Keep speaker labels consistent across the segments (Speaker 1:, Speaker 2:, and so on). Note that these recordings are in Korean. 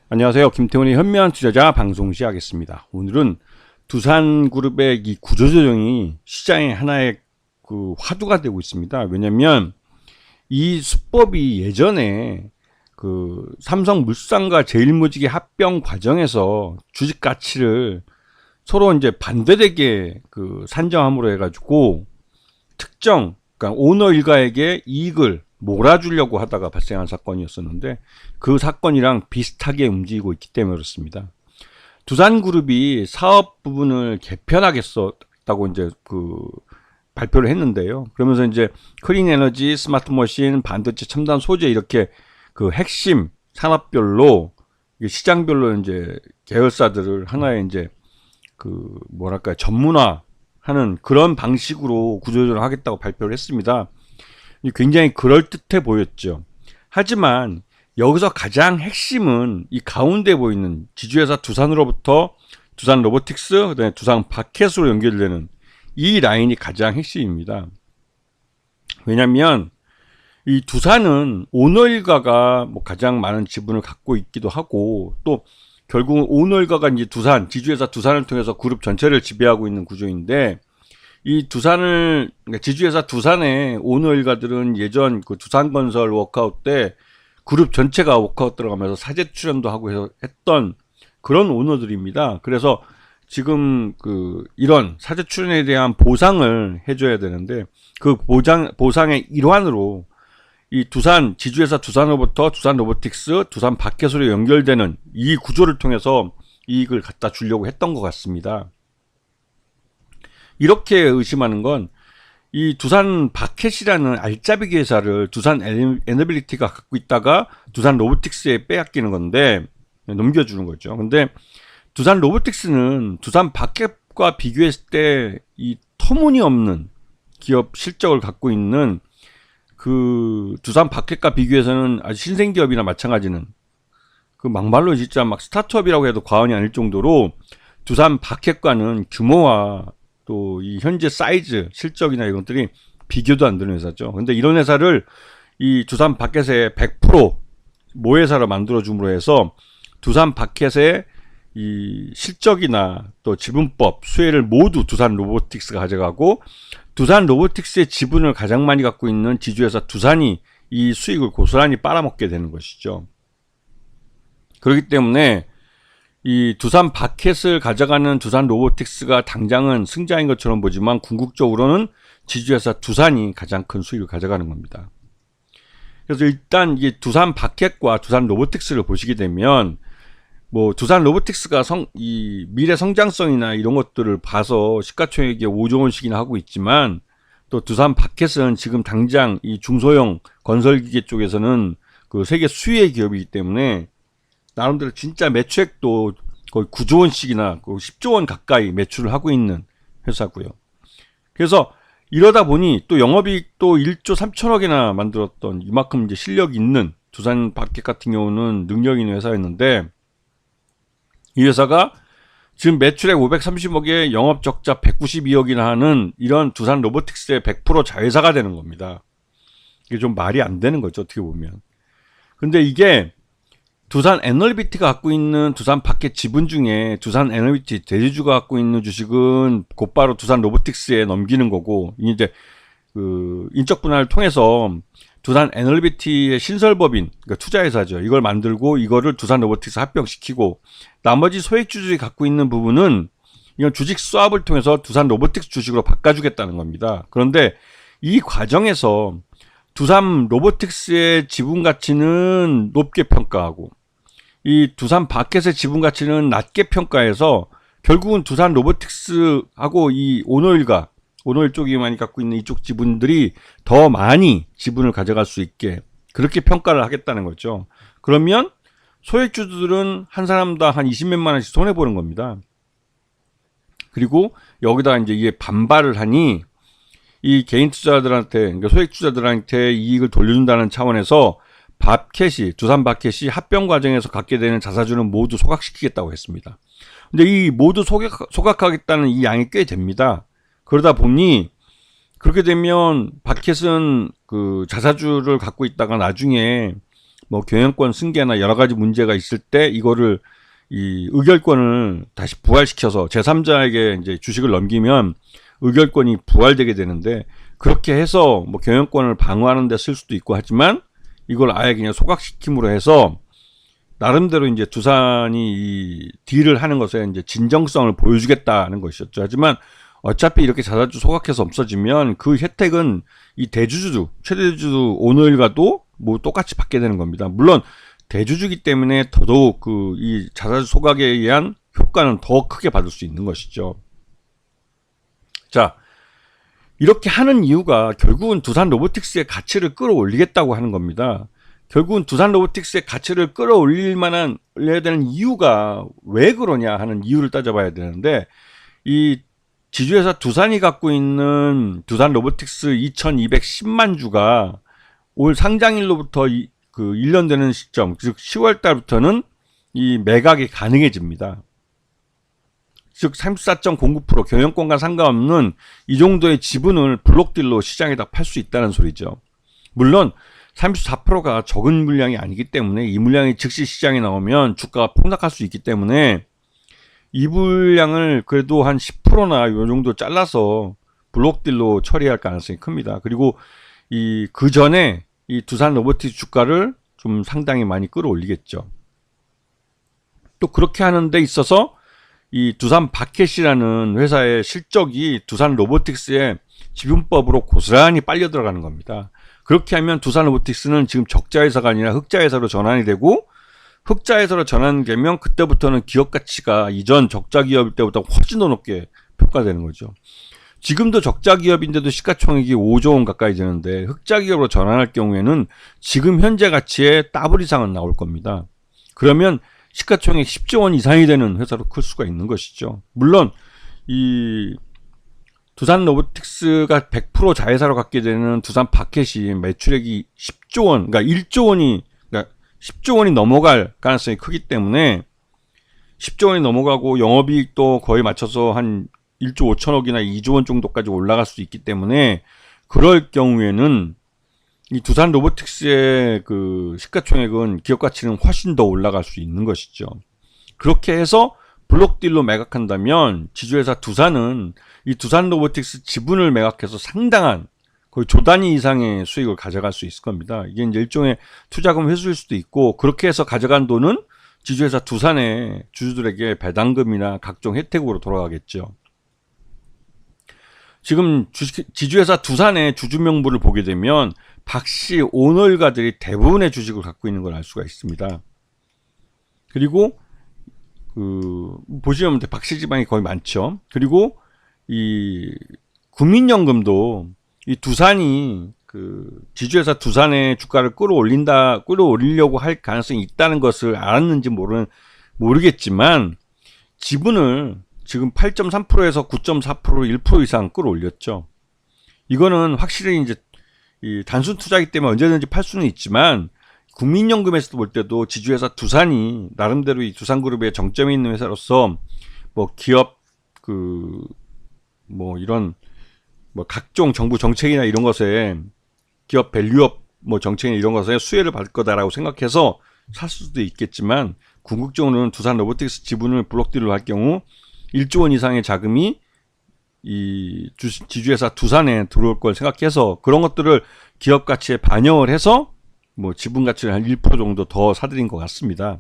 Speaker 1: 안녕하세요. 김태훈의 현명한 투자자 방송 시작하겠습니다. 오늘은 두산그룹의 이 구조조정이 시장의 하나의 그 화두가 되고 있습니다. 왜냐면 이 수법이 예전에 그 삼성물산과 제일모직의 합병 과정에서 주식 가치를 서로 이제 반대되게 그 산정함으로 해가지고 특정, 그러니까 오너 일가에게 이익을 몰아주려고 하다가 발생한 사건이었었는데 그 사건이랑 비슷하게 움직이고 있기 때문에 그렇습니다. 두산그룹이 사업 부분을 개편하겠다고 이제 그 발표를 했는데요. 그러면서 이제 클린 에너지, 스마트 머신, 반도체 첨단 소재 이렇게 그 핵심 산업별로 시장별로 이제 계열사들을 하나의 이제 그 뭐랄까 전문화하는 그런 방식으로 구조조정을 하겠다고 발표를 했습니다. 굉장히 그럴듯해 보였죠. 하지만 여기서 가장 핵심은 이 가운데 보이는 지주회사 두산으로부터 두산 로보틱스, 그다음에 두산 바켓으로 연결되는 이 라인이 가장 핵심입니다. 왜냐하면 이 두산은 오너 일가가 뭐 가장 많은 지분을 갖고 있기도 하고 또 결국은 오너 일가가 이제 두산, 지주회사 두산을 통해서 그룹 전체를 지배하고 있는 구조인데 이 두산을, 그러니까 지주회사 두산의 오너 일가들은 예전 그 두산건설 워크아웃 때 그룹 전체가 워크아웃 들어가면서 사재 출연도 하고 해서 했던 그런 오너들입니다. 그래서 지금 그 이런 사재 출연에 대한 보상을 해줘야 되는데 그 보상의 일환으로 이 두산, 지주회사 두산으로부터 두산 로보틱스, 두산 바켓으로 연결되는 이 구조를 통해서 이익을 갖다 주려고 했던 것 같습니다. 이렇게 의심하는 건 이 두산 바켓이라는 알짜배기 회사를 두산 에너빌리티가 갖고 있다가 두산 로보틱스에 빼앗기는 건데 넘겨주는 거죠. 근데 두산 로보틱스는 두산 바켓과 비교했을 때 이 터무니없는 기업 실적을 갖고 있는 그 두산 바켓과 비교해서는 아주 신생 기업이나 마찬가지는 그 막말로 진짜 막 스타트업이라고 해도 과언이 아닐 정도로 두산 바켓과는 규모와 또 이 현재 사이즈, 실적이나 이런 것들이 비교도 안 되는 회사죠. 근데 이런 회사를 이 두산 바켓의 100% 모회사로 만들어줌으로 해서 두산 바켓의 이 실적이나 또 지분법, 수혜를 모두 두산 로보틱스가 가져가고 두산 로보틱스의 지분을 가장 많이 갖고 있는 지주회사 두산이 이 수익을 고스란히 빨아먹게 되는 것이죠. 그렇기 때문에 이 두산 바켓을 가져가는 두산 로보틱스가 당장은 승자인 것처럼 보지만 궁극적으로는 지주회사 두산이 가장 큰 수익을 가져가는 겁니다. 그래서 일단 이 두산 바켓과 두산 로보틱스를 보시게 되면 뭐 두산 로보틱스가 이 미래 성장성이나 이런 것들을 봐서 시가총액이 5조 원씩이나 하고 있지만 또 두산 바켓은 지금 당장 이 중소형 건설기계 쪽에서는 그 세계 수혜 기업이기 때문에 나름대로 진짜 매출액도 거의 9조 원씩이나 10조 원 가까이 매출을 하고 있는 회사고요. 그래서 이러다 보니 또 영업이익도 1조 3천억이나 만들었던 이만큼 이제 실력이 있는 두산 바켓 같은 경우는 능력 있는 회사였는데 이 회사가 지금 매출액 530억에 영업 적자 192억이나 하는 이런 두산 로보틱스의 100% 자회사가 되는 겁니다. 이게 좀 말이 안 되는 거죠, 어떻게 보면. 근데 이게 두산 에너비티가 갖고 있는 두산 바켓 지분 중에 두산 에너비티 대주주가 갖고 있는 주식은 곧바로 두산 로보틱스에 넘기는 거고, 이제 그 인적 분할을 통해서 두산 에너비티의 신설법인, 그러니까 투자회사죠. 이걸 만들고 이거를 두산 로보틱스 합병시키고 나머지 소액주주들이 갖고 있는 부분은 이건 주식 스왑을 통해서 두산 로보틱스 주식으로 바꿔주겠다는 겁니다. 그런데 이 과정에서 두산 로보틱스의 지분 가치는 높게 평가하고 이 두산 바켓의 지분 가치는 낮게 평가해서 결국은 두산 로보틱스하고 이 오너일가, 오너일 쪽이 많이 갖고 있는 이쪽 지분들이 더 많이 지분을 가져갈 수 있게 그렇게 평가를 하겠다는 거죠. 그러면 소액주주들은 한 사람당 한 20몇만 원씩 손해보는 겁니다. 그리고 여기다 이제 이게 반발을 하니 이 개인 투자자들한테, 그러니까 소액 투자자들한테 이익을 돌려준다는 차원에서 두산 바켓이 합병 과정에서 갖게 되는 자사주는 모두 소각시키겠다고 했습니다. 근데 이 모두 소각하겠다는 이 양이 꽤 됩니다. 그러다 보니 그렇게 되면 바켓은 그 자사주를 갖고 있다가 나중에 뭐 경영권 승계나 여러 가지 문제가 있을 때 이거를 이 의결권을 다시 부활시켜서 제3자에게 이제 주식을 넘기면 의결권이 부활되게 되는데, 그렇게 해서 뭐 경영권을 방어하는 데 쓸 수도 있고 하지만 이걸 아예 그냥 소각시킴으로 해서 나름대로 이제 두산이 이 딜을 하는 것에 이제 진정성을 보여주겠다는 것이었죠. 하지만 어차피 이렇게 자사주 소각해서 없어지면 그 혜택은 이 대주주, 최대주주 오너일가도 뭐 똑같이 받게 되는 겁니다. 물론 대주주기 때문에 더더욱 그 이 자사주 소각에 의한 효과는 더 크게 받을 수 있는 것이죠. 자, 이렇게 하는 이유가 결국은 두산 로보틱스의 가치를 끌어올리겠다고 하는 겁니다. 결국은 두산 로보틱스의 가치를 끌어올려야 되는 이유가 왜 그러냐 하는 이유를 따져봐야 되는데, 이 지주회사 두산이 갖고 있는 두산 로보틱스 2210만 주가 올 상장일로부터 그 1년 되는 시점, 즉 10월 달부터는 이 매각이 가능해집니다. 즉 34.09% 경영권과 상관없는 이 정도의 지분을 블록딜로 시장에다 팔 수 있다는 소리죠. 물론 34%가 적은 물량이 아니기 때문에 이 물량이 즉시 시장에 나오면 주가가 폭락할 수 있기 때문에 이 물량을 그래도 한 10%나 요 정도 잘라서 블록딜로 처리할 가능성이 큽니다. 그리고 그 전에 이 두산 로보틱스 주가를 좀 상당히 많이 끌어올리겠죠. 또 그렇게 하는 데 있어서 이 두산 바켓이라는 회사의 실적이 두산 로보틱스의 지분법으로 고스란히 빨려 들어가는 겁니다. 그렇게 하면 두산 로보틱스는 지금 적자회사가 아니라 흑자회사로 전환이 되고, 흑자회사로 전환되면 그때부터는 기업 가치가 이전 적자 기업일 때보다 훨씬 더 높게 평가되는 거죠. 지금도 적자 기업인데도 시가총액이 5조 원 가까이 되는데 흑자 기업으로 전환할 경우에는 지금 현재 가치의 더블 이상은 나올 겁니다. 그러면 시가총액 10조 원 이상이 되는 회사로 클 수가 있는 것이죠. 물론 이 두산 로보틱스가 100% 자회사로 갖게 되는 두산 바켓이 매출액이 10조 원, 그러니까 10조 원이 넘어갈 가능성이 크기 때문에 10조 원이 넘어가고 영업이익도 거의 맞춰서 한 1조 5천억이나 2조 원 정도까지 올라갈 수 있기 때문에, 그럴 경우에는 이 두산 로보틱스의 그 시가총액은 기업 가치는 훨씬 더 올라갈 수 있는 것이죠. 그렇게 해서 블록딜로 매각한다면 지주회사 두산은 이 두산 로보틱스 지분을 매각해서 상당한 거의 조 단위 이상의 수익을 가져갈 수 있을 겁니다. 이게 이제 일종의 투자금 회수일 수도 있고, 그렇게 해서 가져간 돈은 지주회사 두산의 주주들에게 배당금이나 각종 혜택으로 돌아가겠죠. 지금 지주회사 두산의 주주 명부를 보게 되면 박씨 오너일가들이 대부분의 주식을 갖고 있는 걸 알 수가 있습니다. 그리고 보시면 박씨 집안이 거의 많죠. 그리고 이 국민연금도 이 두산이 지주회사 두산의 주가를 끌어올리려고 할 가능성이 있다는 것을 알았는지 모르겠지만 지분을 지금 8.3%에서 9.4% 1% 이상 끌어올렸죠. 이거는 확실히 이제 이 단순 투자이기 때문에 언제든지 팔 수는 있지만, 국민연금에서 볼 때도 지주회사 두산이 나름대로 이 두산그룹의 정점이 있는 회사로서 뭐 기업 뭐 이런 뭐 각종 정부 정책이나 이런 것에 기업 밸류업 뭐 정책이나 이런 것에 수혜를 받을 거다라고 생각해서 살 수도 있겠지만, 궁극적으로는 두산 로보틱스 지분을 블록딜로 할 경우 1조 원 이상의 자금이 이 지주회사 두산에 들어올 걸 생각해서 그런 것들을 기업 가치에 반영을 해서 뭐 지분 가치를 한 1% 정도 더 사들인 것 같습니다.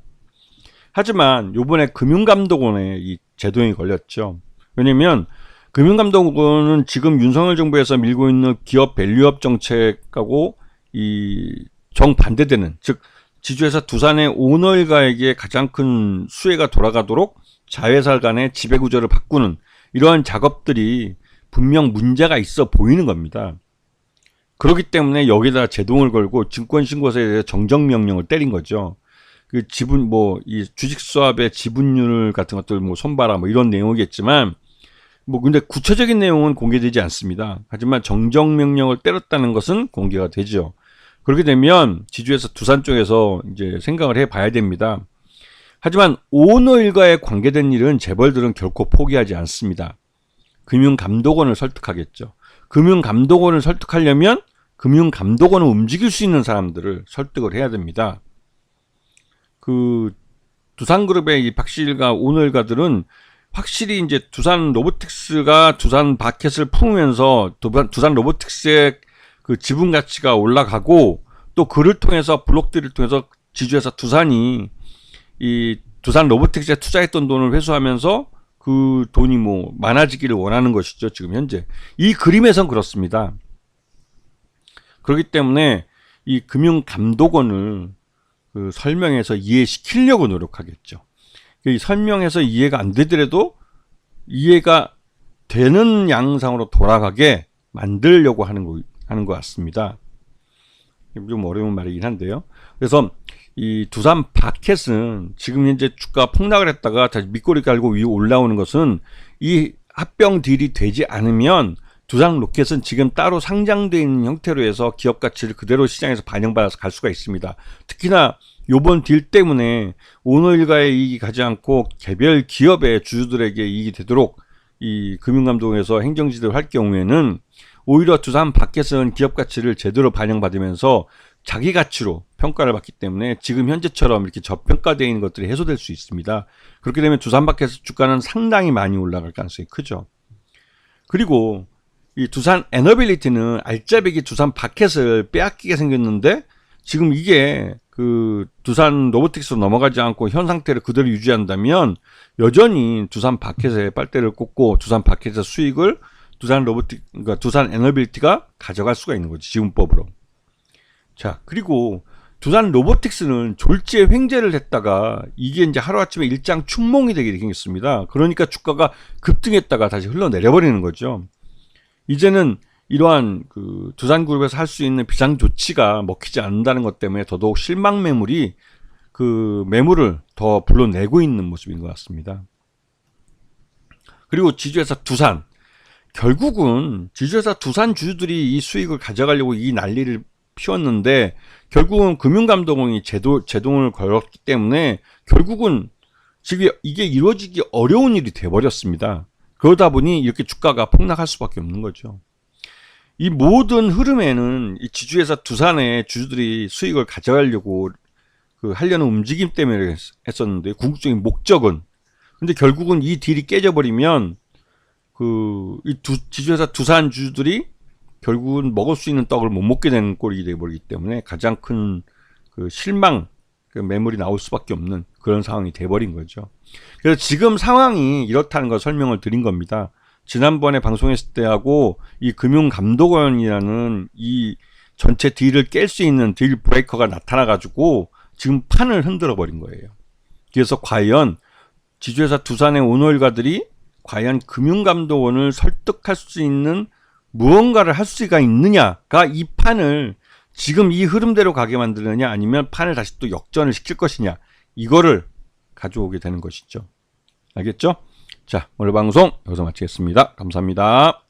Speaker 1: 하지만 요번에 금융감독원에 이 제동이 걸렸죠. 왜냐면 금융감독원은 지금 윤석열 정부에서 밀고 있는 기업 밸류업 정책하고 이 정반대되는, 즉 지주회사 두산의 오너일가에게 가장 큰 수혜가 돌아가도록 자회사 간의 지배구조를 바꾸는 이러한 작업들이 분명 문제가 있어 보이는 겁니다. 그렇기 때문에 여기다 제동을 걸고 증권신고서에 대해 정정명령을 때린 거죠. 그 지분 이 주식 수합의 지분율 같은 것들 손봐라 이런 내용이겠지만, 근데 구체적인 내용은 공개되지 않습니다. 하지만 정정명령을 때렸다는 것은 공개가 되죠. 그렇게 되면 지주회사 두산 쪽에서 이제 생각을 해봐야 됩니다. 하지만 오너 일가에 관계된 일은 재벌들은 결코 포기하지 않습니다. 금융감독원을 설득하겠죠. 금융감독원을 설득하려면 금융감독원을 움직일 수 있는 사람들을 설득을 해야 됩니다. 그 두산그룹의 이 박씨일가 오너일가들은 확실히 이제 두산 로보틱스가 두산 바켓을 품으면서 두산 로보틱스의 그 지분 가치가 올라가고 또 그를 통해서 블록들을 통해서 지주회사 두산이 이 두산 로보틱스에 투자했던 돈을 회수하면서 그 돈이 뭐 많아지기를 원하는 것이죠. 지금 현재 이 그림에선 그렇습니다. 그렇기 때문에 이 금융감독원을 그 설명해서 이해시키려고 노력하겠죠. 이 설명해서 이해가 안 되더라도 이해가 되는 양상으로 돌아가게 만들려고 하는 것 같습니다. 좀 어려운 말이긴 한데요. 그래서 이 두산 바켓은 지금 현재 주가 폭락을 했다가 다시 밑꼬리 깔고 위로 올라오는 것은 이 합병 딜이 되지 않으면 두산 로켓은 지금 따로 상장되어 있는 형태로 해서 기업 가치를 그대로 시장에서 반영받아서 갈 수가 있습니다. 특히나 요번 딜 때문에 오너일가의 이익이 가지 않고 개별 기업의 주주들에게 이익이 되도록 이 금융감독에서 행정지도를 할 경우에는 오히려 두산 바켓은 기업 가치를 제대로 반영받으면서 자기 가치로 평가를 받기 때문에 지금 현재처럼 이렇게 저평가되어 있는 것들이 해소될 수 있습니다. 그렇게 되면 두산 바켓 주가는 상당히 많이 올라갈 가능성이 크죠. 그리고 이 두산 에너빌리티는 알짜배기 두산 바켓을 빼앗기게 생겼는데 지금 이게 그 두산 로보틱스로 넘어가지 않고 현 상태를 그대로 유지한다면 여전히 두산 바켓에 빨대를 꽂고 두산 바켓의 수익을 그러니까 두산 에너빌리티가 가져갈 수가 있는 거지, 지분법으로. 자, 그리고 두산 로보틱스는 졸지에 횡재를 했다가 이게 이제 하루아침에 일장 춘몽이 되게 생겼습니다. 그러니까 주가가 급등했다가 다시 흘러내려버리는 거죠. 이제는 이러한 그 두산그룹에서 할 수 있는 비상 조치가 먹히지 않는다는 것 때문에 더더욱 실망 매물이 그 매물을 더 불러내고 있는 모습인 것 같습니다. 그리고 지주회사 두산, 결국은 지주회사 두산 주주들이 이 수익을 가져가려고 이 난리를 피웠는데 결국은 금융감독원이 제동을 걸었기 때문에 결국은 지금 이게 이루어지기 어려운 일이 돼버렸습니다. 그러다 보니 이렇게 주가가 폭락할 수밖에 없는 거죠. 이 모든 흐름에는 이 지주회사 두산의 주주들이 수익을 가져가려고 하려는 움직임 때문에 했었는데 궁극적인 목적은, 근데 결국은 이 딜이 깨져버리면 지주회사 두산 주주들이 결국은 먹을 수 있는 떡을 못 먹게 되는 꼴이 되어버리기 때문에 가장 큰 실망, 매물이 나올 수밖에 없는 그런 상황이 돼버린 거죠. 그래서 지금 상황이 이렇다는 걸 설명을 드린 겁니다. 지난번에 방송했을 때하고 이 금융감독원이라는 이 전체 딜을 깰 수 있는 딜 브레이커가 나타나가지고 지금 판을 흔들어 버린 거예요. 그래서 과연 지주회사 두산의 오너일가들이 과연 금융감독원을 설득할 수 있는 무언가를 할 수가 있느냐가 이 판을 지금 이 흐름대로 가게 만드느냐 아니면 판을 다시 또 역전을 시킬 것이냐, 이거를 가져오게 되는 것이죠. 알겠죠? 자, 오늘 방송 여기서 마치겠습니다. 감사합니다.